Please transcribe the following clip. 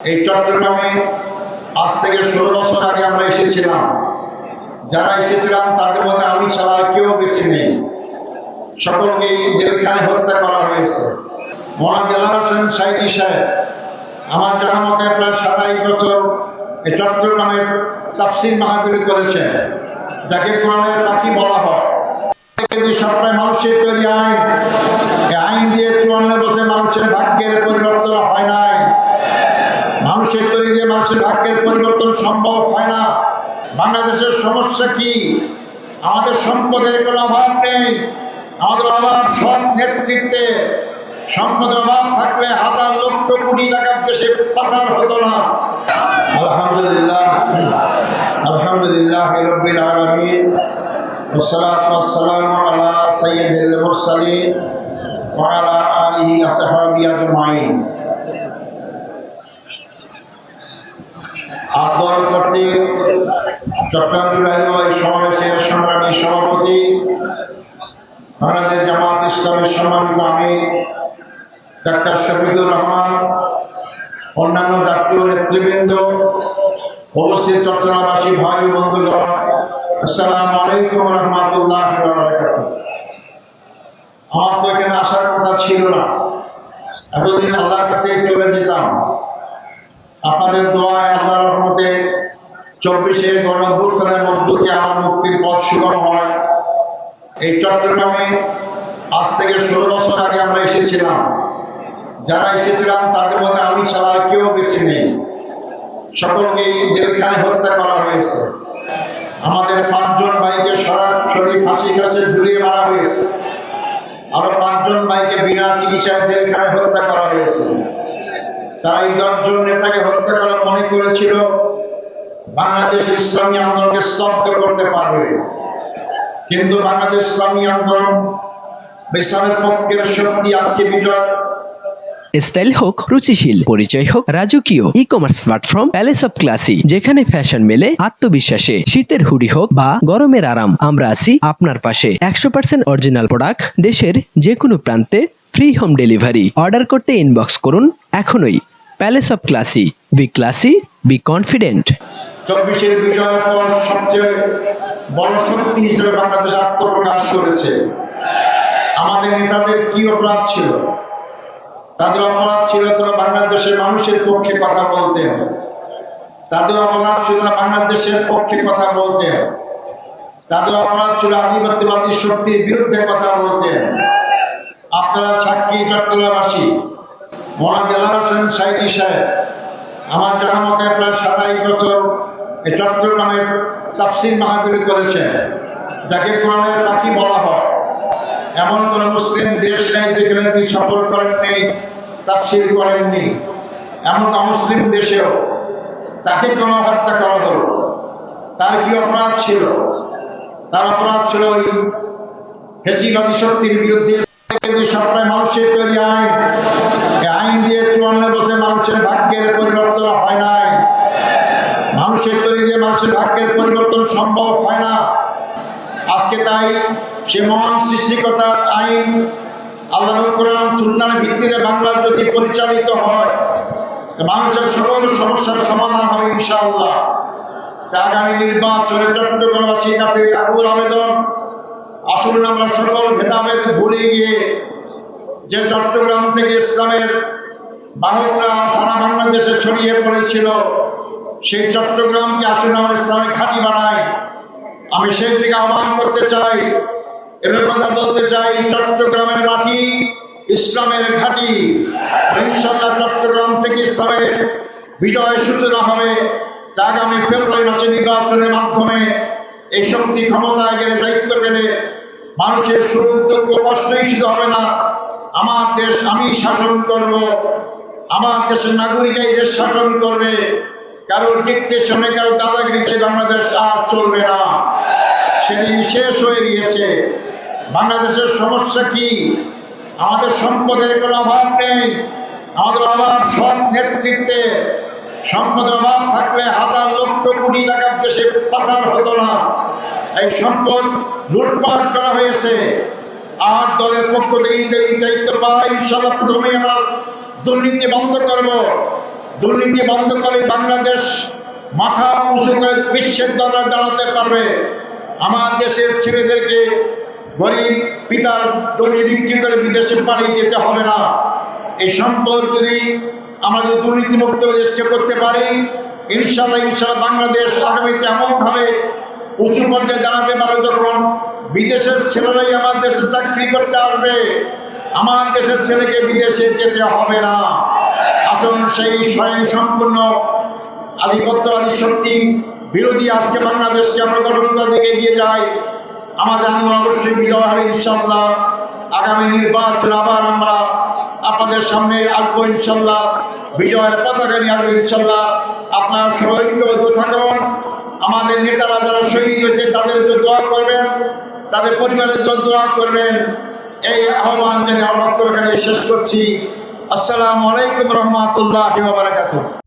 এই চট্টগ্রামে আজ থেকে 16 বছর আগে আমরা এসেছিলাম। যারা এসেছিলাম তাদের মধ্যে আমি ছাড়া আর কেউ বেশি নেই। সকলকেই জেলখানায় হত্যা করা হয়েছে। মৌলানা দেলাওয়ার হোসেন সাইদি সাহেব আমার জানা মতে প্রায় 27 বছর এই চট্টগ্রামের তাফসীর মাহফিল করেছেন, যাকে কোরআনের পাখি বলা হয়। কিন্তু সবটাই মানুষের তৈরি আইন। এই আইন দিয়ে 54 বছর মানুষের ভাগ্যের পরিবর্তন হয় নাই। মানুষের তৈরি দিয়ে মানুষের ভাগ্যের পরিবর্তন সম্ভব হয় না। বাংলাদেশের সমস্যা কি? আমাদের সম্পদের কোনো অভাব নেই, আমাদের অভাব সৎ নেতৃত্বে। সম্পদের অভাব থাকলে হাজার লক্ষ কোটি টাকার দেশে পাচার হতো না। আলহামদুলিল্লাহ, আলহামদুলিল্লাহ রাব্বিল আলামিন, ওয়াসসালাতু ওয়াসসালামু আলা সাইয়্যিদিল মুরসালিন ওয়া আলা আলিহি ওয়া সাহবিহি আজমাইন। আব্দুল কর্তৃক চট্টগ্রাম বিভাগীয় এই সমাবেশের সংগ্রামী সভাপতি, বাংলাদেশ জামাত ইসলামের সম্মানিত আমির ডাক্তার শফিকুর রহমান, অন্যান্য জাতীয় নেতৃবৃন্দ, উপস্থিত চট্টগ্রামবাসী ভাই বন্ধুগণ, আসসালামু আলাইকুম ওয়া রাহমাতুল্লাহি ওয়া বারাকাতুহু। আমার তো এখানে আসার কথা ছিল না, এতদিন আল্লাহর কাছে চলে যেতাম। আপনাদের দোয়ায় আল্লাহর রহমতে 24-এর গণঅভ্যুত্থানের মধ্য দিয়ে আমার মুক্তির পথ সুগম হয়। এই চট্টগ্রামে আজ থেকে 16 বছর আগে আমরা এসেছিলাম। যারা এসেছিলাম তাদের মধ্যে আমি ছাড়া আর কেউ বেশি নেই। সকলকেই জেলখানায় হত্যা করা হয়েছে। আমাদের 5 জন ভাইকে সরাসরি ফাঁসির কাছে ঝুলিয়ে মারা হয়েছে। আরো 5 জন ভাইকে বিনা চিকিৎসায় জেলখানায় হত্যা করা হয়েছে। তারা এই 10 জন নেতাকে হত্যা করে মনে করেছিল বাংলাদেশ ইসলামী আন্দোলনকে স্তব্ধ করতে পারবে, কিন্তু বাংলাদেশ ইসলামী আন্দোলন, ইসলামের পক্ষের শক্তি আজকে বিজয়। স্টাইল হোক রুচিশীল, পরিচয় হোক রাজকীয়, e commerce platform palace of classy, যেখানে ফ্যাশন মেলে আত্মবিশ্বাসে। শীতের হুডি হোক বা গরমের আরাম, আমরা আছি আপনার পাশে। 100% অরিজিনাল প্রোডাক্ট, দেশের যে কোনো প্রান্তে, ফ্রি হোম ডেলিভারি। অর্ডার করতে ইনবক্স করুন এখনই। Palace of classy, be classy, be confident. 24-এর বিজয়ের পর সবচেয়ে বড় শক্তি হিসেবে বাংলাদেশ আত্মপ্রকাশ করেছে। আমাদের নেতাদের কি অপরাধ ছিল? তাদের অপরাধ ছিল তারা বাংলাদেশের মানুষের পক্ষে কথা বলতেন। তাদের অপরাধ ছিল তারা বাংলাদেশের পক্ষে কথা বলতেন। তাদের অপরাধ ছিল আধিপত্যবাদী শক্তির বিরুদ্ধে কথা বলতেন। আপনারা সাক্ষী, চট্টগ্রামবাসী। মৌলানা দেলাওয়ার হোসেন সাইদি সাহেব আমার জানা মতে প্রায় 27 বছর এই চট্টগ্রামের তাফসীর মাহফিল করেছেন, যাকে কোরআনের পাখি বলা হয়। এমন কোনো মুসলিম দেশ নেই যেখানে তিনি সফর করেননি, তাফসীর করেননি। এমন মুসলিম দেশেও তাকে কোনো হত্যা করা হলো। তার কি অপরাধ ছিল? তার অপরাধ ছিল ওই ফ্যাসিবাদী শক্তির বিরুদ্ধে। কিন্তু সবটাই মানুষের তৈরি আইন। এই আইন দিয়ে 54 বছর মানুষের ভাগ্যের পরিবর্তন হয় নাই। মানুষের তৈরি দিয়ে মানুষের ভাগ্যের পরিবর্তন সম্ভব হয় না। আজকে তাই সে মহান সৃষ্টিকর্তার আইন আল্লাহর কোরআন সুন্নাহর ভিত্তিতে বাংলা যদি পরিচালিত হয়, মানুষের সকল সমস্যার সমাধান হবে ইনশাআল্লাহ। আগামী নির্বাচনে চট্টগ্রামবাসীর কাছে আকুল আবেদন, আসুন আমরা সকল ভেদাভেদ ভুলে গিয়ে যে চট্টগ্রাম থেকে ইসলামের বাহকরা সারা বাংলাদেশে ছড়িয়ে পড়েছিল, সেই চট্টগ্রামকে আসুন আমরা ইসলামের ঘাঁটি বানাই। আমি সেই দিকে আহ্বান করতে চাই, এর কথা বলতে চাই, চট্টগ্রামের মাটি ইসলামের ঘাঁটি। ইনশাআল্লাহ চট্টগ্রাম থেকে ইসলামের বিজয় সূচনা হবে। আগামী ফেব্রুয়ারি মাসে নির্বাচনের মাধ্যমে এই শক্তি ক্ষমতায় গেলে, দায়িত্ব পেলে মানুষের সুখ দুঃখ কষ্টই শুধু হবে না। আমার দেশ আমি শাসন করব, আমার দেশের নাগরিক এই দেশ শাসন করবে। কারোর ডিকটেশনে, কারো দাদাগিরিতে বাংলাদেশ আর চলবে না। সেদিন শেষ হয়ে গিয়েছে। বাংলাদেশের সমস্যা কি? আমাদের সম্পদের কোনো অভাব নেই, আমাদের অভাব সৎ নেতৃত্বে। সম্পদের অভাব থাকলে হাজার লক্ষ কোটি টাকার দেশে পাচার হতো না। এই সম্পদ লুটপাট করা হয়েছে। আর দলের পক্ষ থেকে দায়িত্ব পাই, ইনশাআল্লাহ প্রথমেই আমরা দুর্নীতি বন্ধ করব। দুর্নীতি বন্ধ করে বাংলাদেশ মাথা উঁচু করে বিশ্বের দরবারে দাঁড়াতে পারবে। আমার দেশের ছেলেদেরকে গরিব পিতার জমি বিক্রি করে বিদেশে পাঠিয়ে দিতে হবে না। এই সম্পদ যদি আমাদের দুর্নীতিমুক্ত দেশকে করতে পারি, ইনশাল্লাহ বাংলাদেশ আগামীতে এমনভাবে উঁচু পর্যায়ে দাঁড়াতে পারবে যখন বিদেশের ছেলেরাই আমার দেশে চাকরি করতে আসবে, আমার দেশের ছেলেকে বিদেশে যেতে হবে না। আসুন সেই স্বয়ং সম্পূর্ণ আধিপত্যবাদী শক্তি বিরোধী আজকে বাংলাদেশকে আমরা গঠন করার দিকে এগিয়ে যাই। আমাদের আন্দোলন অবশ্যই বিজয় হবে ইনশাল্লাহ। আগামী নির্বাচন আবার আমরা আপনাদের সামনে আসবো ইনশাল্লাহ, বিজয়ের পতাকা নিয়ে আসবো ইনশাল্লাহ। আপনারা সবাই ঐক্যবদ্ধ থাকুন। আমাদের নেতারা যারা শহীদ হয়েছে তাদের জন্য দোয়া করবেন, তাদের পরিবারের জন্য দোয়া করবেন। এই আহ্বান জানিয়ে আমার বক্তব্য এখানে শেষ করছি। আসসালামু আলাইকুম রহমতুল্লাহি ওয়া বারাকাতুহু।